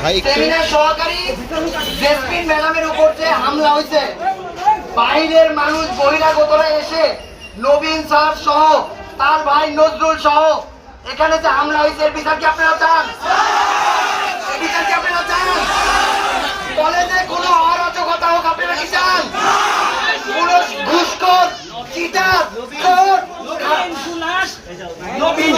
Seminar সহকারী jasmine ম্যাডামের উপর যে হামলা হয়েছে, বাইরের মানুষ বহিরাগতরা এসে নবীন স্যার সহ তার ভাই নজরুল সহ এখানে যে হামলা হয়েছে এর বিচার কি আপনারা চান? বিচার কি আপনারা চান? কলেজে কোনো অরাজকতা হোক আপনারা কি চান? পুরো ঘুষখোর, চিটার, চোর, নবীন